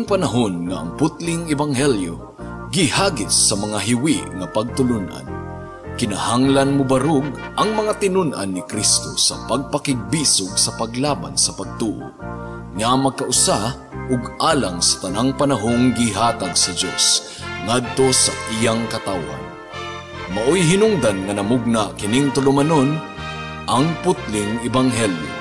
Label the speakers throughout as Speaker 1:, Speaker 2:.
Speaker 1: panahon nga ang putling ebanghelyo gihagis sa mga hiwi nga pagtulunan. Kinahanglan mo barug ang mga tinunan ni Kristo sa pagpakigbisog sa paglaban sa pagtuo, nga magkausa ug alang sa tanang panahong gihatag sa Dios ngadto sa iyang katawan. Maoy hinungdan nga namugna kining tulumanon ang putling ebanghelyo.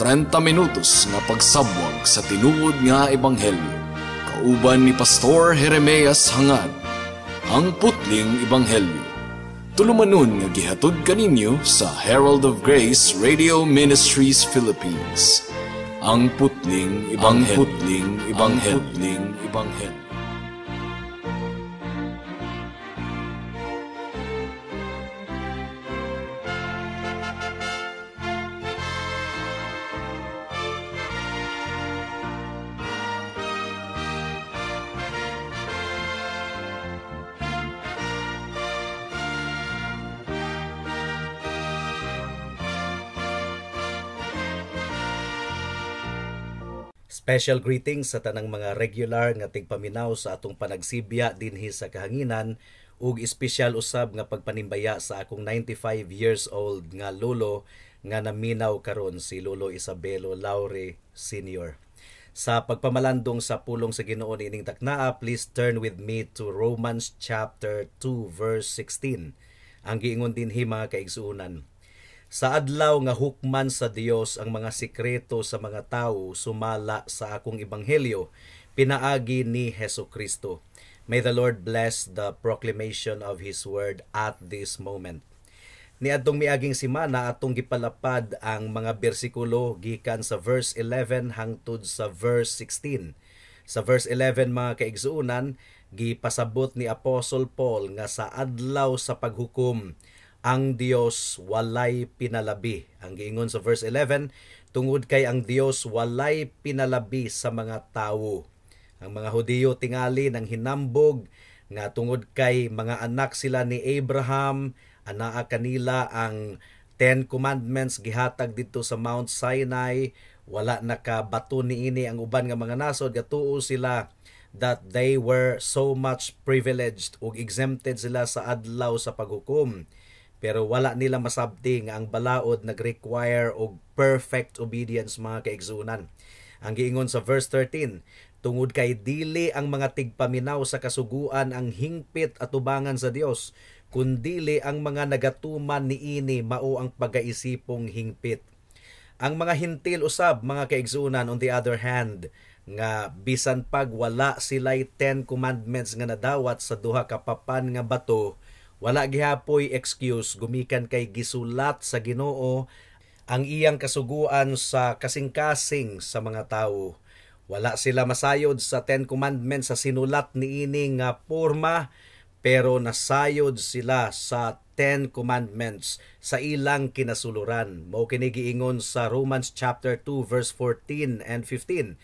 Speaker 1: 30 minutos nga pagsabwag sa tinuod nga ebanghelyo. Kauban ni Pastor Jeremias Hangad, ang putling ebanghelyo. Tulumanon nga gihatod kaninyo sa Herald of Grace Radio Ministries Philippines. Ang putling ebanghelyo. Ang putling ebanghelyo. Ang putling ebanghelyo.
Speaker 2: Special greetings sa tanang mga regular nga tigpaminaw sa atong panagsibya dinhi sa kahanginan ug espesyal usab nga pagpanimbaya sa akong 95 years old nga lolo nga naminaw karon, si Lolo Isabelo Laure Sr. Sa pagpamalandong sa pulong sa Ginoo niining taknaa, please turn with me to Romans chapter 2 verse 16. Ang giingon dinhi mga kaigsuonan: sa adlaw nga hukman sa Dios ang mga sikreto sa mga tawo sumala sa akong ebanghelyo pinaagi ni Hesukristo. May the Lord bless the proclamation of His word at this moment. Niadtong miaging semana atong gipalapad ang mga bersikulo gikan sa verse 11 hangtod sa verse 16. Sa verse 11 mga kaigsuonan, gipasabot ni Apostle Paul nga sa adlaw sa paghukom ang Dios walay pinalabi. Ang giingon sa verse 11, tungod kay ang Dios walay pinalabi sa mga tawo. Ang mga Hudiyo tingali ng hinambog nga tungod kay mga anak sila ni Abraham, anaa kanila ang 10 commandments gihatag dito sa Mount Sinai, wala nakabato niini ang uban nga mga nasod, gatuo sila that they were so much privileged ug exempted sila sa adlaw sa paghukom. Pero wala nila masabti nga ang balaod nag-require og perfect obedience mga kaigsunan. Ang giingon sa verse 13, tungod kay dili ang mga tigpaminaw sa kasuguan ang hingpit at tubangan sa Dios, kundili ang mga nagatuman niini mao ang pagaisipong hingpit. Ang mga hintil usab mga kaigsunan on the other hand, nga bisan pag wala sila'y 10 commandments nga nadawat sa duha ka papan nga bato, wala gihapoy excuse gumikan kay gisulat sa Ginoo ang iyang kasuguan sa kasing-kasing sa mga tawo. Wala sila masayod sa 10 commandments sa sinulat niini nga porma, pero nasayod sila sa 10 commandments sa ilang kinasuluran. Mao kini giingon sa Romans chapter 2 verse 14 and 15.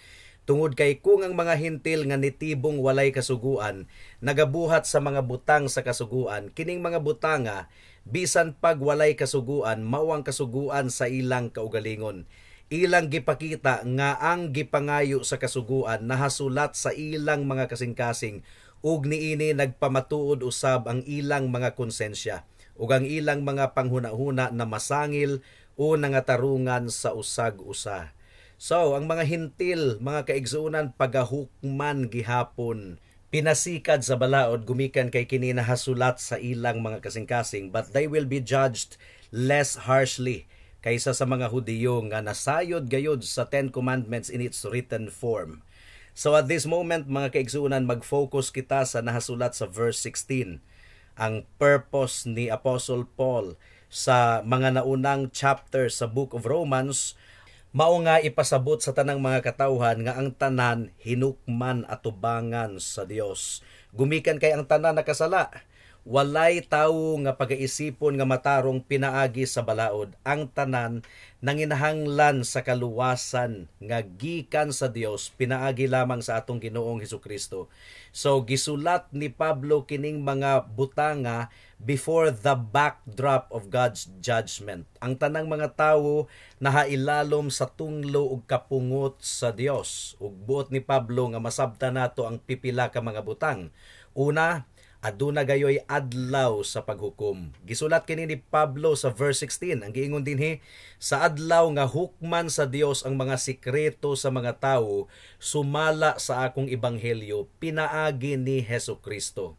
Speaker 2: Tungod kay kung ang mga hintil nga nitibong walay kasuguan nagabuhat sa mga butang sa kasuguan, kining mga butanga bisan pag walay kasuguan mao ang kasuguan sa ilang kaugalingon. Ilang gipakita nga ang gipangayo sa kasuguan nahasulat sa ilang mga kasing-kasing ug niini nagpamatuod usab ang ilang mga konsensya ug ang ilang mga panghuna-huna na masangil o nangatarungan sa usag-usa. So, ang mga hintil, mga kaigsuunan, pagahukman gihapon, pinasikad sa balaod, gumikan kay kini nahasulat sa ilang mga kasing-kasing, but they will be judged less harshly kaysa sa mga Hudiyo nga nasayod gayod sa 10 commandments in its written form. So at this moment, mga kaigsuunan, mag-focus kita sa nahasulat sa verse 16. Ang purpose ni Apostle Paul sa mga naunang chapter sa Book of Romans, mao nga ipasabot sa tanang mga katawhan nga ang tanan hinukman at tubangan sa Dios. Gumikan kay ang tanan nakasala. walay tawo nga pagaisipon nga matarong pinaagi sa balaod. Ang tanan nanginahanglan sa kaluwasan nga gikan sa Dios pinaagi lamang sa atong Ginoong Hesukristo. So gisulat ni Pablo kining mga butanga before the backdrop of God's judgment. Ang tanang mga tawo nahailalom sa tunglo ug kapungot sa Dios. Ug buot ni Pablo nga masabtan nato ang pipila ka mga butang. Una, aduna gayoy adlaw sa paghukom. Gisulat kini ni Pablo sa verse 16. Ang giingon dinhi, sa adlaw nga hukman sa Dios ang mga sikreto sa mga tawo, sumala sa akong ebanghelyo pinaagi ni Hesukristo.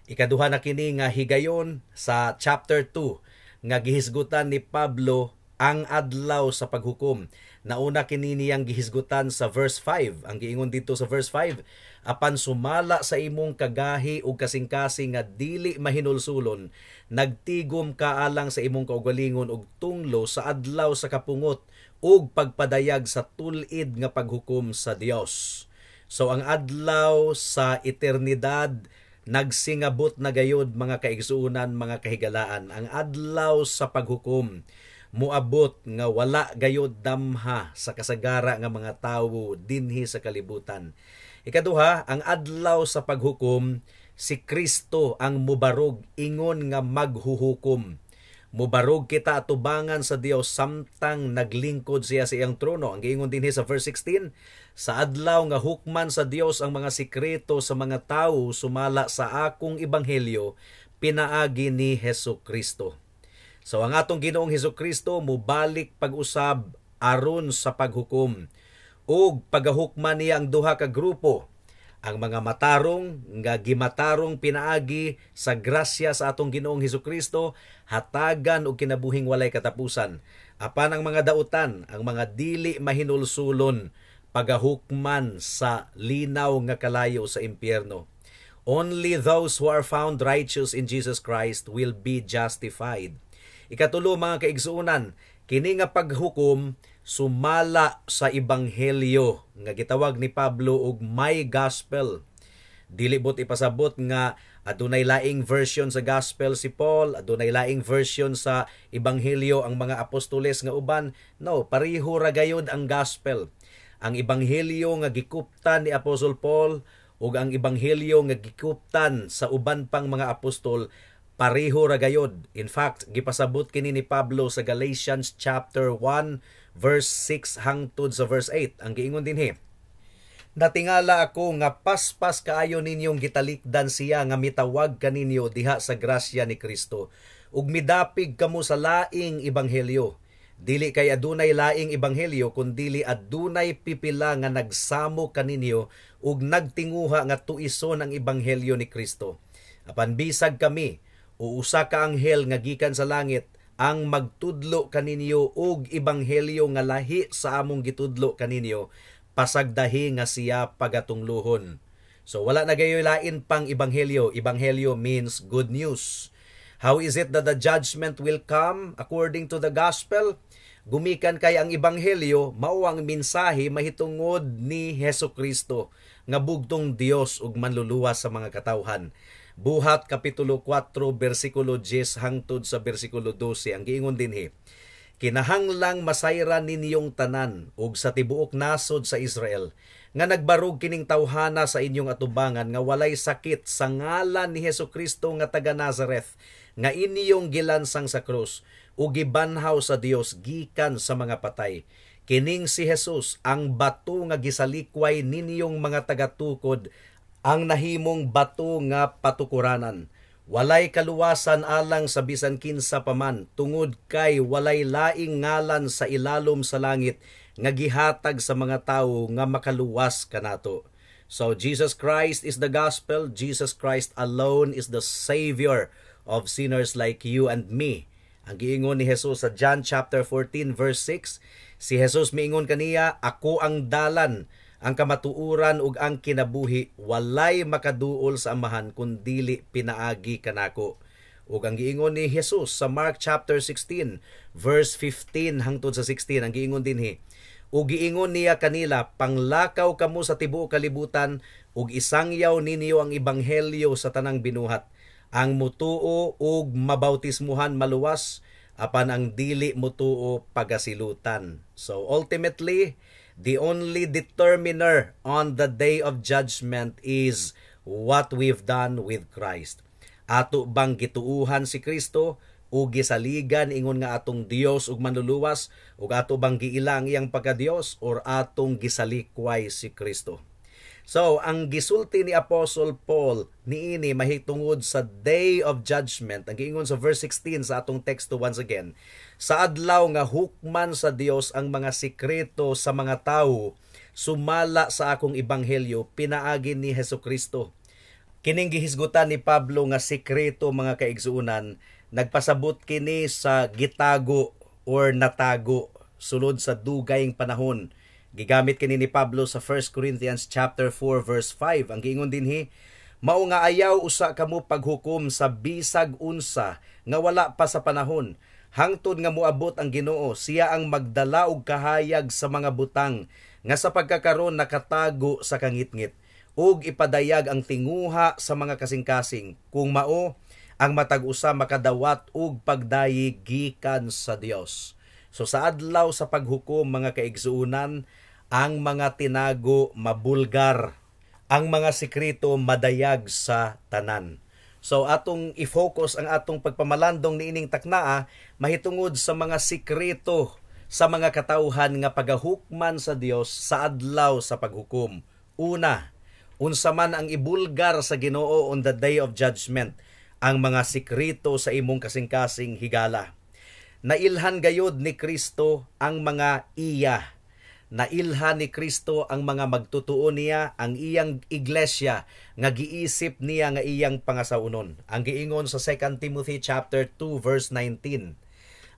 Speaker 2: Ikaduha na kini nga higayon sa chapter 2 nga gihisgutan ni Pablo ang adlaw sa paghukom. Nauna kini niyang gihisgutan sa verse 5. Ang giingon dito sa verse 5, apan sumala sa imong kagahi ug kasing-kasing nga dili mahinulsulon, nagtigom ka alang sa imong kaugalingon ug tunglo sa adlaw sa kapungot ug pagpadayag sa tul-id nga paghukom sa Dios. So ang adlaw sa eternidad nagsingabot na gayud mga kaigsuunan, mga kahigalaan. Ang adlaw sa paghukom muabot nga wala gayud damha sa kasagara nga mga tawo dinhi sa kalibutan. Ikaduha, ang adlaw sa paghukom, si Kristo ang mubarog ingon nga maghuhukom. Mubarog kita atubangan sa Dios samtang naglingkod siya sa iyang trono. Ang giingon dinhi sa verse 16, sa adlaw nga hukman sa Dios ang mga sikreto sa mga tawo sumala sa akong ebanghelyo pinaagi ni Hesukristo. So ang atong Ginoong Hesukristo mubalik pag-usab aron sa paghukom ug pagahukman niya ang duha ka grupo, ang mga matarong nga gimatarong pinaagi sa grasya sa atong Ginoong Hesukristo, hatagan og kinabuhing walay katapusan. Apan ang mga dautan, ang mga dili mahinulsulon, pagahukman sa linaw nga kalayo sa impyerno. Only those who are found righteous in Jesus Christ will be justified. Ikatulo, mga kaigsuunan, kini nga paghukom sumala sa ebanghelyo nga gitawag ni Pablo og my gospel. Dili bot ipasabot nga adunay laing version sa gospel si Paul, adunay laing version sa ebanghelyo ang mga apostoles nga uban. No, pareho ra gayud ang gospel. Ang ebanghelyo nga gikuptan ni Apostol Paul ug ang ebanghelyo nga gikuptan sa uban pang mga apostol, pareho ra gayud. In fact, gipasabot kini ni Pablo sa Galatians chapter 1 verse 6 hangtod sa verse 8. Ang giingon dinhi, natingala ako nga paspas kaayo ninyong gitalikdan siya nga mitawag kaninyo diha sa grasya ni Kristo ug midapig kamo sa laing ebanghelyo. Dili kay adunay laing ebanghelyo kundili adunay pipila nga nagsamo kaninyo ug nagtinguha nga tuison ang ebanghelyo ni Kristo. Apan bisag kami o usa ka anghel nga gikan sa langit ang magtudlo kaninyo og ebanghelyo nga lahi sa among gitudlo kaninyo, pasagdahi nga siya pagatunglohon. So wala na gayoy lain pang ebanghelyo. Ebanghelyo means good news. How is it that the judgment will come according to the gospel? Gumikan kay ang ebanghelyo mao ang mensahe mahitungod ni Hesukristo nga bugtong Dios ug manluluwas sa mga katawhan. Buhat kapitulo 4 bersikulo 10 hangtod sa bersikulo 12 ang giingon dinhi, kinahanglang masayran ninyong tanan ug sa tibuok nasod sa Israel nga nagbarog kining tawhana sa inyong atubangan nga walay sakit sa ngalan ni Hesukristo nga taga Nazareth nga inyong gilansang sa krus ug gibanhaw sa Dios gikan sa mga patay. Kining si Jesus ang bato nga gisalikway ninyong mga tagatukod, ang nahimong bato nga patukuranan. Walay kaluwasan alang sa bisan kinsa paman tungod kay walay laing ngalan sa ilalom sa langit nga gihatag sa mga tawo nga makaluwas kanato. So Jesus Christ is the gospel. Jesus Christ alone is the savior of sinners like you and me. Ang giingon ni Jesus sa John chapter 14 verse 6, si Jesus miingon kaniya, ako ang dalan, ang kamatuuran ug ang kinabuhi, walay makaduol sa Amahan kundili pinaagi kanako. Ug ang giingon ni Jesus sa Mark chapter 16 verse 15 hangtod sa 16, ang giingon dinhi, ug giingon niya kanila, panglakaw kamo sa tibuok kalibutan ug isangyaw ninyo ang ebanghelyo sa tanang binuhat. ang mutuo ug mabautismuhan maluwas apan ang dili mutuo pagasilutan. So ultimately, the only determiner on the day of judgment is what we've done with Christ. Ato bang gituuhan si Kristo o gisaligan ingon nga atong Dios ug manluluwas, ug ato bang giila ang iyang pagka-Dios or atong gisalikway si Kristo. So, ang gisulti ni Apostle Paul niini mahitungod sa day of judgment. Ang giingon sa verse 16 sa atong teksto once again, sa adlaw nga hukman sa Dios ang mga sikreto sa mga tawo, sumala sa akong ebanghelyo pinaagi ni Hesukristo. Kining gihisgutan ni Pablo nga sikreto, mga kaigsuunan, nagpasabot kini sa gitago or natago sulod sa dugayng panahon. Gigamit kini ni Pablo sa 1 Corinthians chapter 4 verse 5. Ang giingon dinhi, mao nga ayaw usa kamo paghukom sa bisag unsa nga wala pa sa panahon, hangtod nga moabot ang Ginoo, siya ang magdala og kahayag sa mga butang nga sa pagkakaron nakatago sa kangitngit, ug ipadayag ang tinguha sa mga kasing-kasing, kung mao ang matag usa makadawat og pagdayi gikan sa Dios. So sa adlaw sa paghukom, mga kaigsuunan, ang mga tinago mabulgar, ang mga sikreto madayag sa tanan. So atong i-focus ang atong pagpamalandong niining taknaa mahitungod sa mga sikreto sa mga katawhan nga pagahukman sa Dios sa adlaw sa paghukom. Una, unsa man ang ibulgar sa Ginoo on the day of judgment, ang mga sikreto sa imong kasing-kasing higala. Nailhan gayod ni Kristo ang mga iya. Nailhan ni Kristo ang mga magtutuo niya, ang iyang iglesia nga giisip niya nga iyang pangasaunon. Ang giingon sa 2 Timothy chapter 2 verse 19.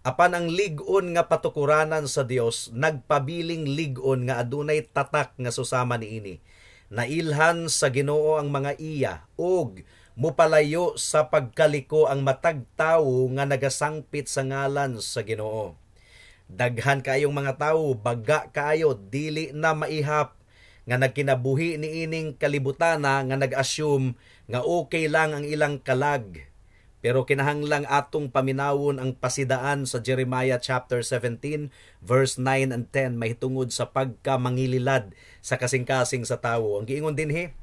Speaker 2: Apan ang lig-on nga patukuranan sa Dios, nagpabiling lig-on nga adunay tatak nga susama niini. Nailhan sa Ginoo ang mga iya, og mupalayo sa pagkaliko ang matag tawo nga nagasangpit sa ngalan sa Ginoo. Daghan kayong mga tawo, baga kayo, dili na maihap, nga nagkinabuhi ni ining kalibutana nga nag-assume nga okay lang ang ilang kalag. Pero kinahanglang atong paminawon ang pasidaan sa Jeremiah chapter 17 verse 9 and 10 mahitungod sa pagkamangililad sa kasing-kasing sa tawo. Ang giingon dinhi,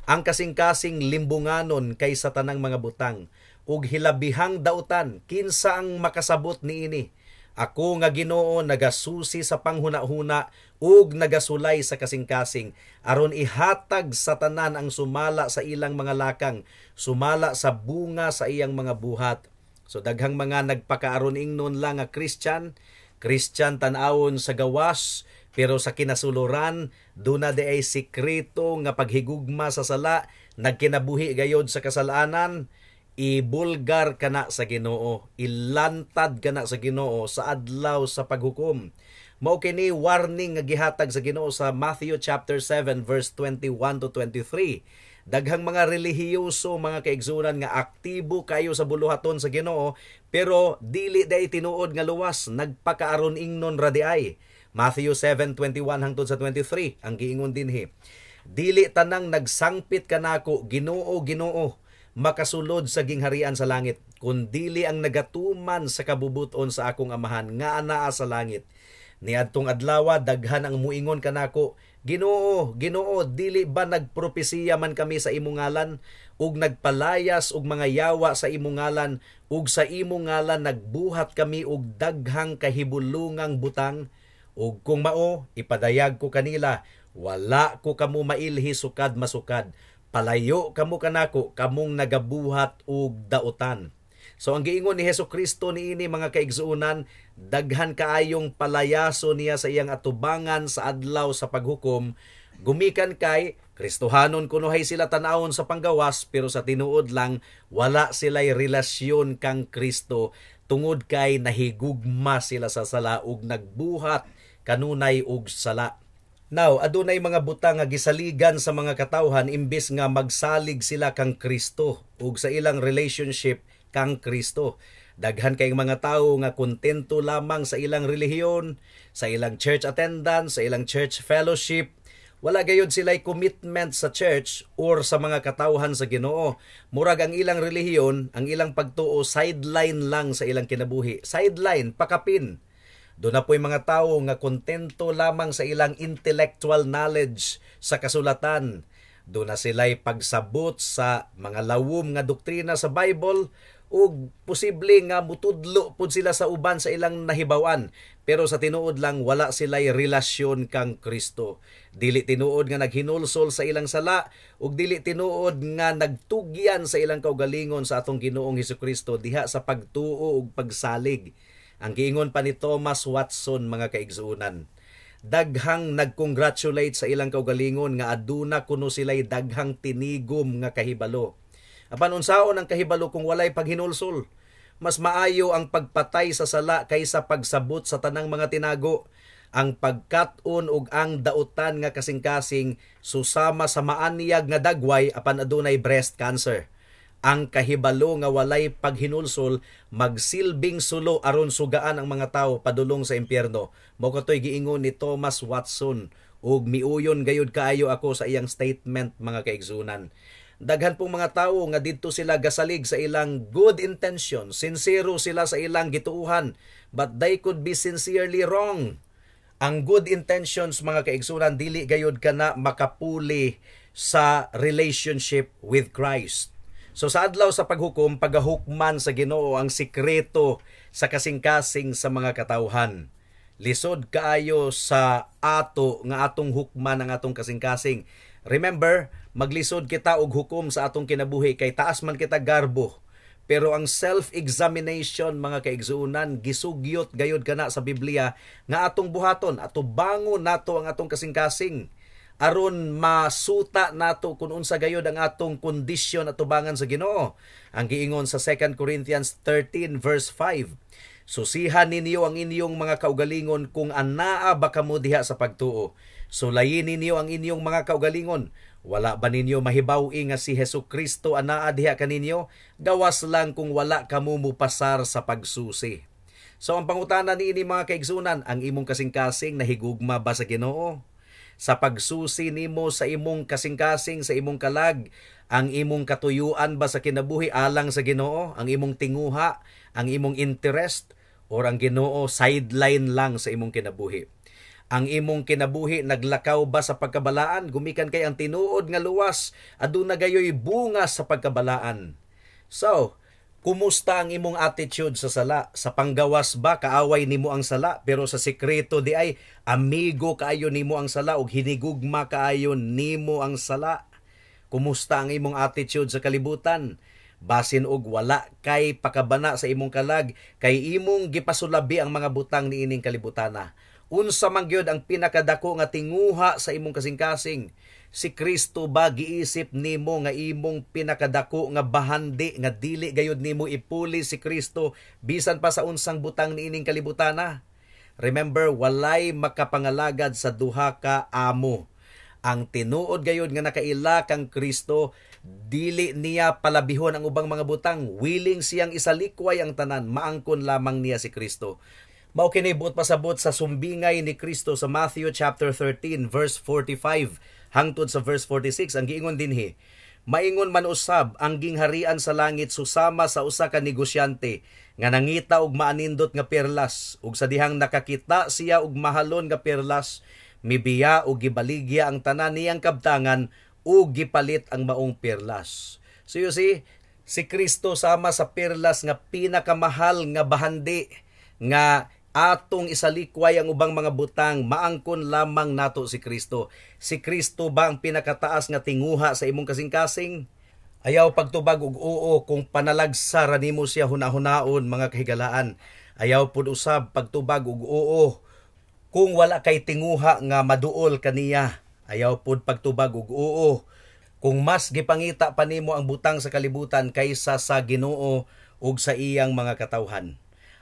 Speaker 2: ang kasing-kasing limbunganon kay sa tanang mga butang, ug hilabihang dautan kinsa ang makasabot niini. Ako nga Ginoo nagasusi sa panghuna-huna ug nagasulay sa kasing-kasing aron ihatag sa tanan ang sumala sa ilang mga lakang, sumala sa bunga sa iyang mga buhat. So daghang mga nagpakaaron ingnon lang nga Christian tan-awon sa gawas, pero sa kinasuluran duna di ay sikreto nga paghigugma sa sala, nagkinabuhi gayod sa kasalanan. Ibulgar kana sa Ginoo, ilantad kana sa Ginoo sa adlaw sa paghukom. Mao kini warning nga gihatag sa Ginoo sa Matthew chapter 7 verse 21 to 23. Daghang mga relihiyoso, mga kaigsunan nga aktibo kayo sa buluhaton sa Ginoo, pero dili day tinuod nga luwas, nagpakaaron ingnon radiay. Matthew 7:21 hangtod sa 23 ang giingon dinhi, dili tanang nagsangpit kanako Ginoo, Ginoo, makasulod sa gingharian sa langit, kundili ang nagatuman sa kabubuton sa akong amahan nga anaa sa langit. Niadtong adlaw daghan ang muingon kanako, Ginoo, Ginoo, dili ba nagpropesiya man kami sa imong ngalan, ug nagpalayas og mga yawa sa imong ngalan, ug sa imong ngalan nagbuhat kami og daghang kahibulungang butang? Ug kung mao, ipadayag ko kanila, wala ko kamo mailhi sukad masukad. Palayo kamo kanako, kamong nagabuhat og dautan. So ang giingon ni Hesukristo niini, mga kaigsuunan, daghan kaayong palayaso niya sa iyang atubangan sa adlaw sa paghukom, gumikan kay Kristohanon kunuhay sila tan-awon sa panggawas, pero sa tinuod lang wala sila'y relasyon kang Kristo, tungod kay nahigugma sila sa sala ug nagbuhat kanunay og sala. Now, adunay mga butang nga gisaligan sa mga katawhan imbes nga magsalig sila kang Kristo ug sa ilang relationship kang Kristo. Daghan kayong mga tawo nga kontento lamang sa ilang relihiyon, sa ilang church attendance, sa ilang church fellowship, Wala gayud sila'y commitment sa church or sa mga katawhan sa Ginoo. Murag ang ilang relihiyon, ang ilang pagtuo, sideline lang sa ilang kinabuhi. Sideline, pakapin. Doon na po'y mga tao nga kontento lamang sa ilang intellectual knowledge sa kasulatan. Doon na sila'y pagsabot sa mga lawom nga doktrina sa Bible ug posible nga mutudlo pud sila sa uban sa ilang nahibawan, pero sa tinuod lang wala sila'y relasyon kang Kristo. Dili tinuod nga naghinulsol sa ilang sala ug dili tinuod nga nagtugyan sa ilang kaugalingon sa atong Ginoong Hesukristo diha sa pagtuo ug pagsalig. Ang giingon pa ni Thomas Watson, mga kaigsuunan, daghang nagcongratulate sa ilang kaugalingon nga aduna kuno sila'y daghang tinigom nga kahibalo. Apan unsaon ang kahibalo kung walay paghinulsol? Mas maayo ang pagpatay sa sala kaysa pagsabot sa tanang mga tinago. Ang pagkat-on ug ang dautan nga kasing-kasing susama sa maaniyag nga dagway apan adunay breast cancer. Ang kahibalo nga walay paghinulsol magsilbing sulo aron sugaan ang mga tawo padulong sa impyerno. Mao katoy giingon ni Thomas Watson ug miuyon gayud kaayo ako sa iyang statement, mga kaigsunan. Daghan pong mga tawo nga didto sila gasalig sa ilang good intention, sincero sila sa ilang gituuhan, but they could be sincerely wrong. Ang good intentions, mga kaigsunan, dili gayud kana makapuli sa relationship with Christ. So sa adlaw sa paghukom, pagahukman sa Ginoo ang sikreto sa kasing-kasing sa mga katawhan. Lisod kaayo sa ato nga atong hukman ang atong kasing-kasing. Remember, maglisod kita og hukom sa atong kinabuhi kay taas man kita garbo. Pero ang self-examination, mga kaigsuunan, gisugyot gayud kana sa Biblia nga atong buhaton, ato bangon nato ang atong kasing-kasing aron masuta nato kung unsa gayud ang atong kondisyon at tubangan sa Ginoo. Ang giingon sa 2 Corinthians 13 verse 5, susihan ninyo ang inyong mga kaugalingon kung anaa ba kamo diha sa pagtuo. Sulayin ninyo ang inyong mga kaugalingon. Wala ba ninyo mahibaw-i nga si Hesukristo anaa diha kaninyo? Gawas lang kung wala kamo mupasar sa pagsusi. So ang pangutana niini, mga kaigsunan, ang imong kasing-kasing nahigugma ba sa Ginoo? Sa pagsusi nimo sa imong kasing-kasing, sa imong kalag, ang imong katuyuan ba sa kinabuhi alang sa Ginoo? Ang imong tinguha, ang imong interest, or ang Ginoo sideline lang sa imong kinabuhi? Ang imong kinabuhi naglakaw ba sa pagkabalaan? Gumikan kay ang tinuod nga luwas, aduna gayoy bunga sa pagkabalaan. So, kumusta ang imong attitude sa sala? Sa panggawas ba kaaway nimo ang sala, pero sa sikreto di ay amigo kaayo nimo ang sala ug hinigugma kaayo nimo ang sala? Kumusta ang imong attitude sa kalibutan? Basin og wala kay pakabana sa imong kalag, kay imong gipasulabi ang mga butang niining kalibutana. Unsa man gyud ang pinakadako nga tinguha sa imong kasing-kasing? Si Kristo ba giisip nimo nga imong pinakadako nga bahandi nga dili gayud nimo ipuli si Kristo bisan pa sa unsang butang niining kalibutana? Remember, walay makapangalagad sa duha ka amo. Ang tinuod gayud nga nakaila kang Kristo, dili niya palabihon ang ubang mga butang. Willing siyang isalikway ang tanan, maangkon lamang niya si Kristo. Mao kini buot pasabot sa sumbingay ni Kristo sa Matthew chapter 13 verse 45 hangtod sa verse 46. Ang giingon dinhi, maingon man usab ang gingharian sa langit susama sa usa ka negosyante nga nangita og maanindot nga perlas, ug sa dihang nakakita siya og mahalon nga perlas, mibiya og gibaligya ang tanan niyang kabtangan ug gipalit ang maong perlas. So you see, si Kristo sama sa perlas nga pinakamahal nga bahandi nga atong isalikway ang ubang mga butang, maangkon lamang nato si Kristo. Si Kristo ba ang pinakataas nga tinguha sa imong kasing-kasing? Ayaw pagtubag og oo kung panalagsa ra nimo siya hunahunaon, mga kahigalaan. Ayaw pud usab pagtubag og oo kung wala kay tinguha nga maduol kaniya. Ayaw pud pagtubag og oo kung mas gipangita pa nimo ang butang sa kalibutan kaysa sa Ginoo ug sa iyang mga katawhan.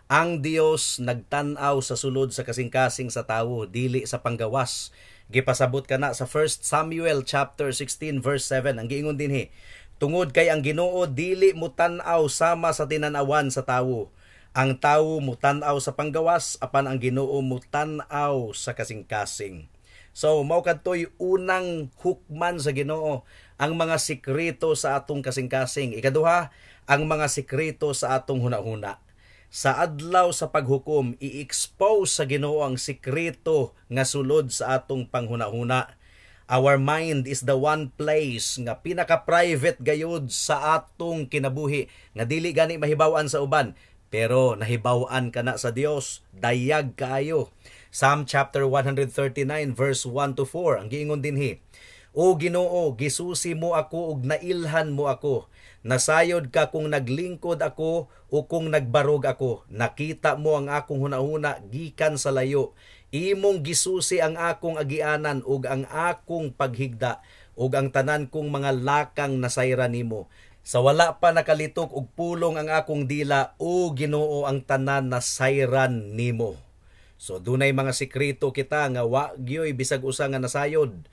Speaker 2: Ang Dios nagtan-aw sa sulod sa kasing-kasing sa tawo, dili sa panggawas. Gipasabot kana sa 1 Samuel chapter 16 verse 7. Ang giingon dinhi, tungod kay ang Ginoo dili mo tan-aw sama sa tinan-awan sa tawo. Ang tawo mo tan-aw sa panggawas, apan ang Ginoo mo tan-aw sa kasing-kasing. So mao kadtoy unang hukman sa Ginoo, ang mga sikreto sa atong kasing-kasing. Ikaduha, ang mga sikreto sa atong hunahuna. Sa adlaw sa paghukom, i-expose sa Ginoo ang sikreto nga sulod sa atong panghunahuna. Our mind is the one place nga pinaka-private gayud sa atong kinabuhi, nga dili gani mahibaw-an sa uban, pero nahibaw-an kana sa Dios, dayag kaayo. Psalm chapter 139 verse 1 to 4, ang giingon dinhi, O Ginoo, gisusi mo ako ug nailhan mo ako. Nasayod ka kung naglingkod ako o kung nagbarog ako. Nakita mo ang akong hunahuna gikan sa layo. Imong gisusi ang akong agianan ug ang akong paghigda ug ang tanan kong mga lakang nasayra nimo. Sa wala pa nakalitok og pulong ang akong dila, o Ginoo, ang tanan nasayran nimo. So dunay mga sikreto kita nga wa gyoy bisag usa nga nasayod.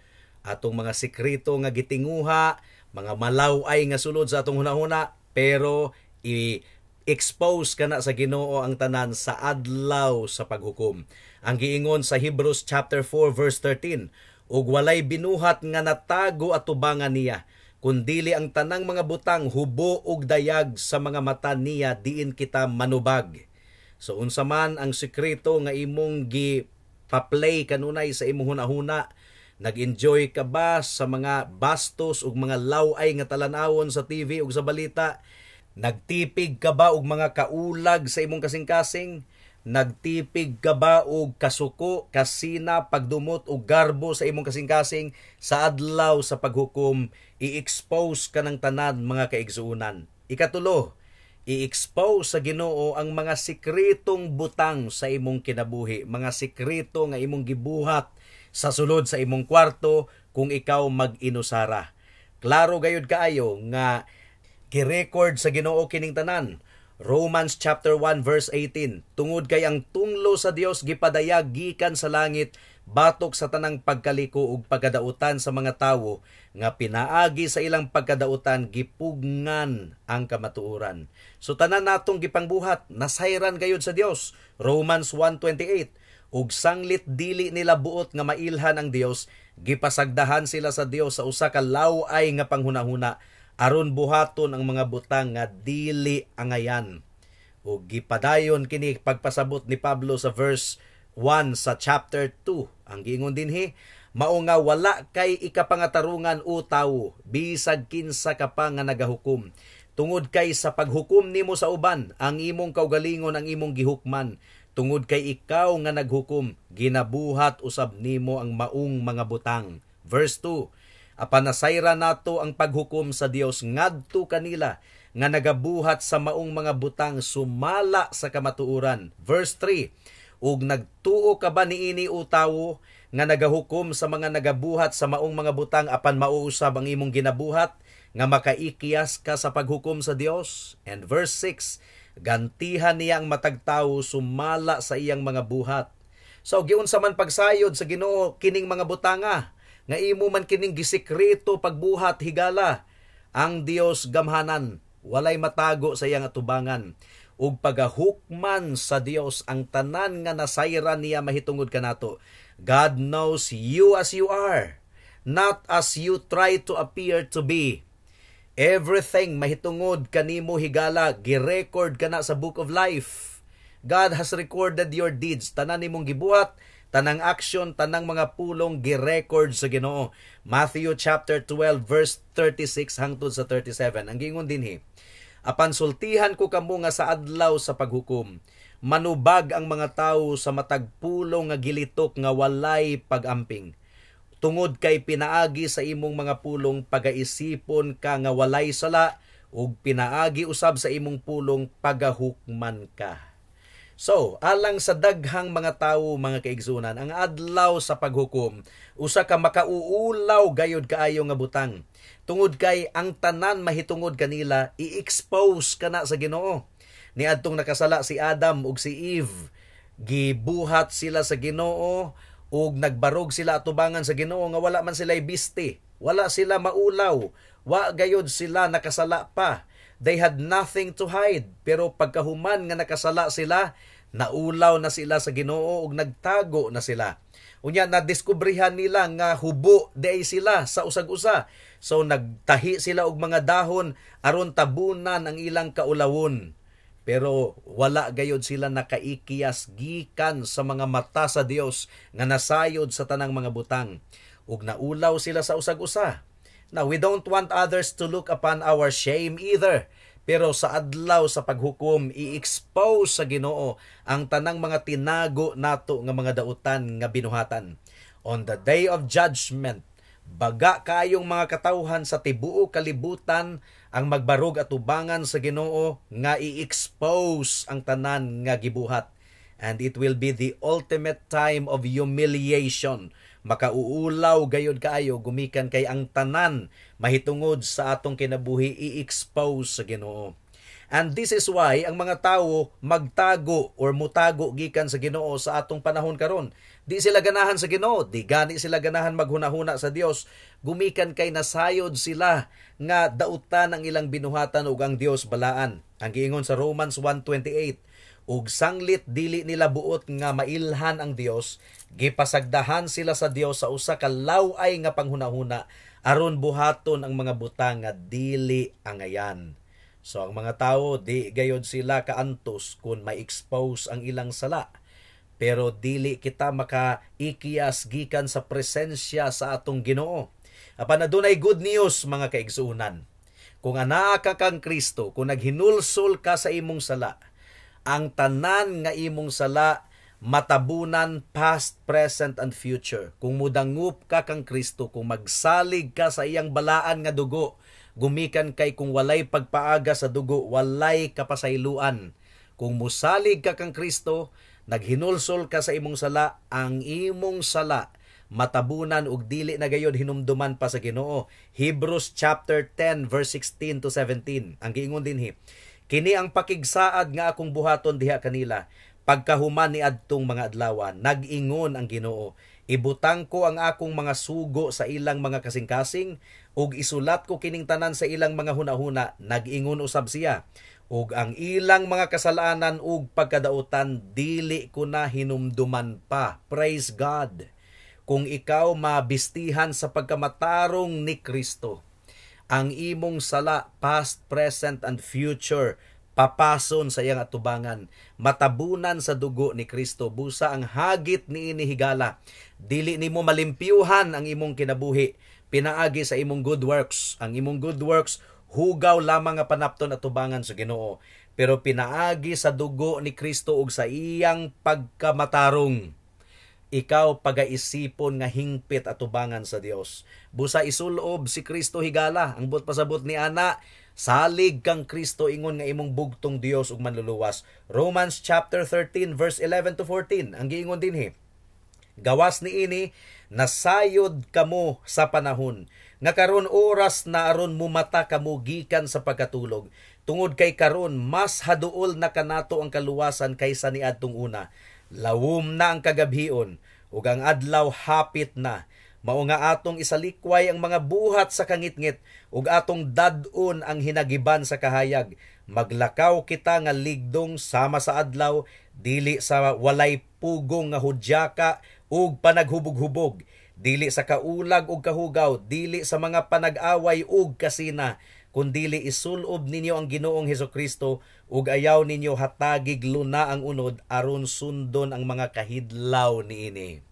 Speaker 2: Atong mga sikreto nga gitinguha, mga malaw-ay nga sulod sa atong hunahuna, pero i-expose kana sa Ginoo ang tanan sa adlaw sa paghukom. Ang giingon sa Hebrews chapter 4 verse 13, ug walay binuhat nga natago at tubangan niya, kundili ang tanang mga butang hubo ug dayag sa mga mata niya diin kita manubag. So unsa man ang sikreto nga imong gi-play kanunay sa imong hunahuna, nag-enjoy ka ba sa mga bastos ug mga law-ay nga talanawon sa TV ug sa balita? Nagtipig ka ba og mga kaulag sa imong kasing-kasing? Nagtipig ka ba og kasuko, kasina, pagdumot ug garbo sa imong kasing-kasing? Sa adlaw sa paghukom, i-expose ka ng tanan mga kaigsuunan. Ikatulo, i-expose sa Ginoo ang mga sikretong butang sa imong kinabuhi, mga sikreto nga imong gibuhat sa sulod sa imong kwarto kung ikaw mag-inusara. Klaro gayud kaayo nga gi-record sa Ginoo kining tanan. Romans chapter 1 verse 18, tungod kay ang tunglo sa Dios gipadayag gikan sa langit batok sa tanang pagkaliko ug pagkadautan sa mga tawo, nga pinaagi sa ilang pagkadautan gipugngan ang kamatuoran. So tanan natong gipangbuhat nasayran gayud sa Dios. Romans 1:28, ug sanglit dili nila buot nga mailhan ang Dios, gipasagdahan sila sa Dios sa usa ka law-ay nga panghunahuna, aron buhaton ang mga butang nga dili angayan. Ug gipadayon kini pagpasabot ni Pablo sa verse 1 sa chapter 2. Ang giingon dinhi, mao nga wala kay ikapangatarungan o tawo, bisag kinsa ka pa nga nagahukom. Tungod kay sa paghukom nimo sa uban, ang imong kaugalingon ang imong gihukman. Tungod kay ikaw nga naghukom, ginabuhat usab nimo ang maong mga butang. Verse 2, apan nasayra nato ang paghukom sa Dios ngadto kanila nga nagabuhat sa maong mga butang sumala sa kamatuoran. Verse 3, ug nagtuo ka ba niini o tawo nga nagahukom sa mga nagabuhat sa maong mga butang apan mauusab ang imong ginabuhat nga makaikyas ka sa paghukom sa Dios? And verse 6, gantihan niya ang matag tawo sumala sa iyang mga buhat. So giunsa man pagsayod sa Ginoo kining mga butanga nga imo man kining gisikreto pagbuhat higala, ang Dios gamhanan, walay matago sa iyang atubangan. Ug pagahukman sa Dios ang tanan nga nasayra niya mahitungod kanato. God knows you as you are, not as you try to appear to be. Everything mahitungod kanimo higala, gi-record kana sa Book of Life. God has recorded your deeds, tanan nimong gibuhat, tanang action, tanang mga pulong gi-record sa Ginoo. Matthew chapter 12 verse 36 hangtod sa 37. Ang gingon dinhi, apan sultihan ko kamo nga sa adlaw sa paghukom, manubag ang mga tawo sa matag pulong nga gilitok nga walay pag-amping. Tungod kay pinaagi sa imong mga pulong pagaisipon ka nga walay sala, ug pinaagi usab sa imong pulong pagahukman ka. So, alang sa daghang mga tawo mga kaigsunan, ang adlaw sa paghukom, usa ka makauulaw gayud kaayo nga butang. Tungod kay ang tanan mahitungod kanila, i-expose kana sa Ginoo. Niadtong nakasala si Adam ug si Eve, gibuhat sila sa Ginoo ug nagbarog sila atubangan sa Ginoo nga wala man sila ibiste, wala sila maulaw, wa gayud sila nakasala pa. They had nothing to hide, pero pagkahuman nga nakasala sila, naulaw na sila sa Ginoo ug nagtago na sila. Unya nadiskubrihan nila nga hubo day sila sa usag-usa. So nagtahi sila og mga dahon aron tabunan ang ilang kaulawon. Pero wala gayod sila nakaikiyas gikan sa mga mata sa Dios nga nasayod sa tanang mga butang. Ug naulaw sila sa usag-usa. Now, we don't want others to look upon our shame either. Pero sa adlaw sa paghukom, i-expose sa Ginoo ang tanang mga tinago nato nga mga dautan nga binuhatan. On the day of judgment, baga kayong mga katawhan sa tibuo kalibutan ang magbarog at ubangan sa Ginoo nga i-expose ang tanan nga gibuhat. And it will be the ultimate time of humiliation. Makauulaw gayod kaayo gumikan kay ang tanan mahitungod sa atong kinabuhi i-expose sa Ginoo. And this is why ang mga tawo magtago or mutago gikan sa Ginoo sa atong panahon karon. Di sila ganahan sa Ginoo, di gani sila ganahan maghunahuna sa Dios. Gumikan kay nasayod sila nga dautan ang ilang binuhatan ug ang Dios balaan. Ang giingon sa Romans 1:28, ug sanglit dili nila buot nga mailhan ang Dios, gipasagdahan sila sa Dios sa usa ka law-ay nga panghunahuna aron buhaton ang mga butang nga dili angayan. So ang mga tawo di gayod sila kaantos kung ma-expose ang ilang sala. Pero dili kita makaikiyas gikan sa presensya sa atong Ginoo. Apan adunay good news mga kaigsuonan. Kung anaa ka kang Kristo, kung naghinulsol ka sa imong sala, ang tanan nga imong sala matabunan past, present, and future. Kung mudangup ka kang Kristo, kung magsalig ka sa iyang balaan nga dugo, gumikan kay kung walay pagpaaga sa dugo, walay kapasayloan. Kung musalig ka kang Kristo, naghinulsol ka sa imong sala, ang imong sala matabunan ug dili na gayud hinumduman pa sa Ginoo. Hebrews chapter 10 verse 16 to 17. Ang giingon dinhi, kini ang pakigsaad nga akong buhaton diha kanila. Pagkahuman ni adtong mga adlawan, nag-ingon ang Ginoo, ibutang ko ang akong mga sugo sa ilang mga kasing-kasing, ug isulat ko kining tanan sa ilang mga hunahuna, nag-ingon usab siya. Ug ang ilang mga kasalanan ug pagkadautan, dili ko na hinumduman pa. Praise God! Kung ikaw mabistihan sa pagkamatarong ni Kristo, ang imong sala, past, present, and future, papason sa iyang atubangan, matabunan sa dugo ni Kristo, busa ang hagit ni inihigala. Dili nimo malimpyuhan ang imong kinabuhi, pinaagi sa imong good works. Ang imong good works, hugaw lamang nga panapton atubangan sa Ginoo. Pero pinaagi sa dugo ni Kristo ug sa iyang pagkamatarong, ikaw pagaisipon nga hingpit atubangan sa Dios. Busa isulob si Kristo higala, ang but pasabot ni ana, salig kang Kristo ingon nga imong bugtong Dios ug manluluwas. Romans chapter 13 verse 11 to 14. Ang giingon dinhi, gawas niini nasayod kamo sa panahon nga karon oras na aron mumata kamo gikan sa pagkatulog. Tungod kay karon mas haduol na kanato ang kaluwasan kaysa niadtong una. Lawom na ang kagabhion ug ang adlaw hapit na. Mao nga atong isalikway ang mga buhat sa kangitngit ug atong dad-on ang hinagiban sa kahayag. Maglakaw kita nga ligdong sama sa adlaw, dili sa walay pugong nga hudyaka ug panaghubog-hubog, dili sa kaulag ug kahugaw, dili sa mga panag-away ug kasina, kundili isulob ninyo ang Ginoong Hesukristo ug ayaw ninyo hatagig luna ang unod aron sundon ang mga kahidlaw niini.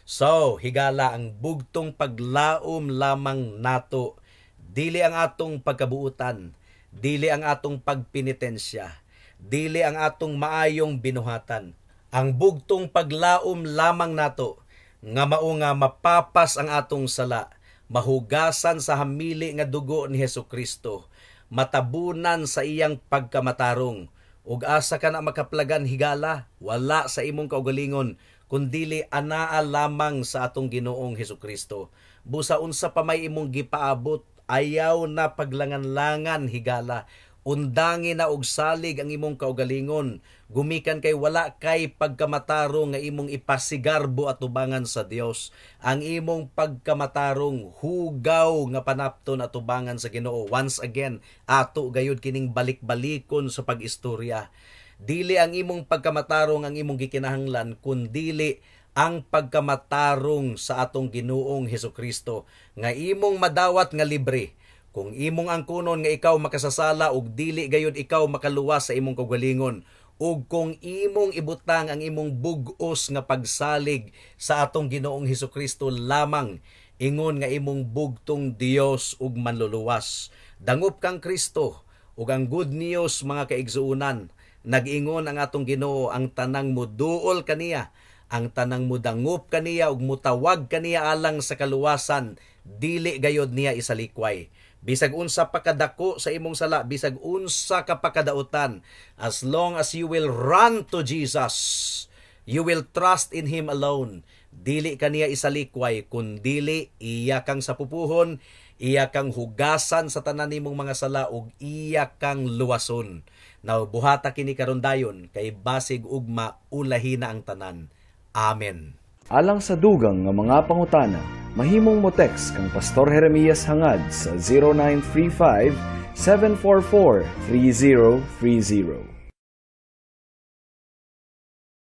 Speaker 2: So, higala ang bugtong paglaom lamang nato, dili ang atong pagkabuutan, dili ang atong pagpenitensya, dili ang atong maayong binuhatan. Ang bugtong paglaom lamang nato nga mao nga mapapas ang atong sala, mahugasan sa hamili nga dugo ni Hesukristo, matabunan sa iyang pagkamatarong, ug asa ka na makaplagan higala, wala sa imong kaugalingon, kundili anaa lamang sa atong Ginoong Hesukristo. Busa unsa pa may imong gipaabot, ayaw na paglangan-langan higala, undangi na og salig ang imong kaugalingon, gumikan kay wala kay pagkamatarong nga imong ipasigarbo at tubangan sa Dios. Ang imong pagkamatarong hugaw nga panapton at tubangan sa Ginoo. Once again, ato gayud kining balik-balikon sa pag-istorya. Dili ang imong pagkamatarong ang imong gikinahanglan, kundili ang pagkamatarong sa atong Ginoong Hesukristo nga imong madawat nga libre. Kung imong angkunon nga ikaw makasasala ug dili gayud ikaw makaluwas sa imong kaugalingon, ug kung imong ibutang ang imong bug-os nga pagsalig sa atong Ginoong Hesukristo lamang, ingon nga imong bugtong Dios ug manluluwas. Dangop kang Kristo ug ang good news mga kaigsuunan, nag-ingon ang atong Ginoo, ang tanang muduol kaniya, ang tanang mudangop kaniya ug mutawag kaniya alang sa kaluwasan, dili gayod niya isalikway. Bisag unsa pa kadako sa imong sala, bisag unsa ka pakadautan, as long as you will run to Jesus, you will trust in Him alone, dili kaniya isalikway, kundili iya kang sapupuhon, iya kang hugasan sa tanan nimong mga sala ug iya kang luwason. Now buhata kini karon dayon kay basig ugma ulahi na ang tanan. Amen.
Speaker 1: Alang sa dugang nga mga pangutana, mahimong mo text kang Pastor Jeremias hangad sa 0935 744 3030.